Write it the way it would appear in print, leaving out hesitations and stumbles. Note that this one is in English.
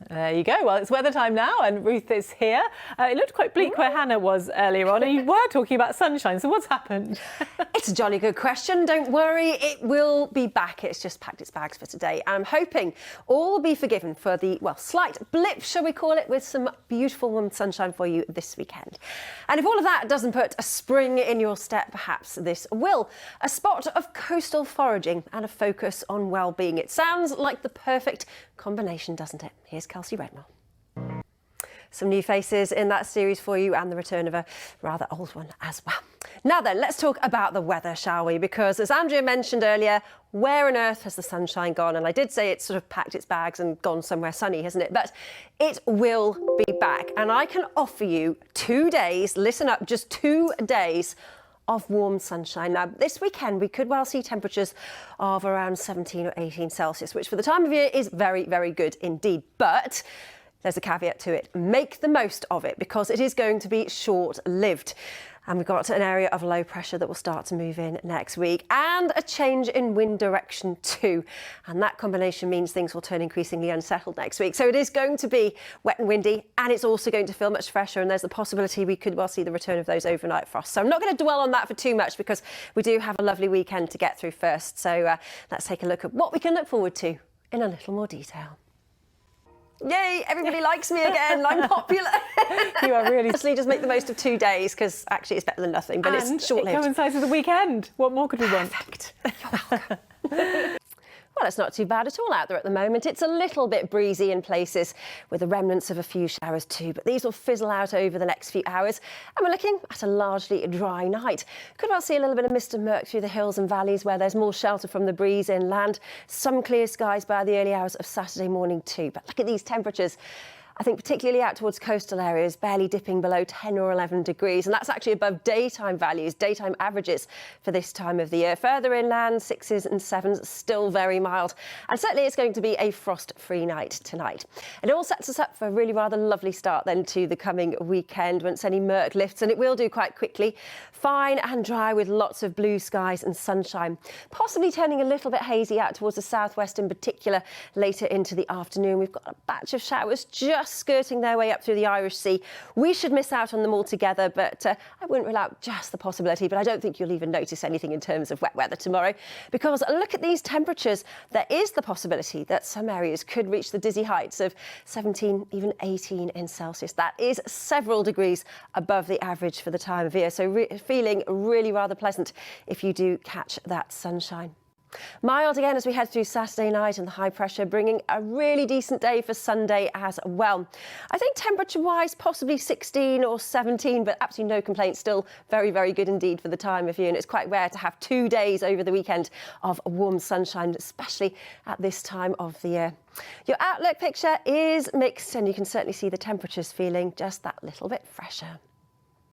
There you go. Well, it's weather time now and Ruth is here. It looked quite bleak where Hannah was earlier on and you were talking about sunshine, so what's happened? It's a jolly good question. Don't worry, it will be back. It's just packed its bags for today. I'm hoping all will be forgiven for the, well, slight blip, shall we call it, with some beautiful warm sunshine for you this weekend. And if all of that doesn't put a spring in your step, perhaps this will. A spot of coastal foraging and a focus on well-being. It sounds like the perfect combination, doesn't it? Here's Kelsey Redmore. Some new faces in that series for you and the return of a rather old one as well. Now then, let's talk about the weather, shall we? Because as Andrea mentioned earlier, where on earth has the sunshine gone? And I did say it's sort of packed its bags and gone somewhere sunny, hasn't it? But it will be back. And I can offer you 2 days, listen up, just 2 days of warm sunshine. Now, this weekend, we could well see temperatures of around 17 or 18 Celsius, which for the time of year is very, very good indeed. But there's a caveat to it. Make the most of it because it is going to be short-lived. And we've got an area of low pressure that will start to move in next week and a change in wind direction too. And that combination means things will turn increasingly unsettled next week. So it is going to be wet and windy and it's also going to feel much fresher. And there's the possibility we could well see the return of those overnight frosts. So I'm not going to dwell on that for too much because we do have a lovely weekend to get through first. So let's take a look at what we can look forward to in a little more detail. Yay, everybody likes me again. I'm popular. You are really... Just make the most of 2 days because actually it's better than nothing, but and it's short-lived. It coincides with the weekend. What more could we want? Perfect. You're welcome. Well, it's not too bad at all out there at the moment. It's a little bit breezy in places with the remnants of a few showers too, but these will fizzle out over the next few hours. And we're looking at a largely dry night. Could well see a little bit of mist and murk through the hills and valleys where there's more shelter from the breeze inland. Some clear skies by the early hours of Saturday morning too. But look at these temperatures. I think particularly out towards coastal areas, barely dipping below 10 or 11 degrees. And that's actually above daytime values, daytime averages for this time of the year. Further inland, 6s and 7s, still very mild. And certainly it's going to be a frost-free night tonight. And it all sets us up for a really rather lovely start then to the coming weekend once any murk lifts. And it will do quite quickly. Fine and dry with lots of blue skies and sunshine. Possibly turning a little bit hazy out towards the southwest in particular later into the afternoon. We've got a batch of showers just skirting their way up through the Irish Sea. We should miss out on them altogether, but I wouldn't rule out just the possibility, but I don't think you'll even notice anything in terms of wet weather tomorrow because look at these temperatures. There is the possibility that some areas could reach the dizzy heights of 17, even 18 in Celsius. That is several degrees above the average for the time of year, so feeling really rather pleasant if you do catch that sunshine. Mild again as we head through Saturday night and the high pressure bringing a really decent day for Sunday as well. I think temperature-wise possibly 16 or 17, but absolutely no complaints. Still very, very good indeed for the time of year. And it's quite rare to have 2 days over the weekend of warm sunshine, especially at this time of the year. Your outlook picture is mixed and you can certainly see the temperatures feeling just that little bit fresher.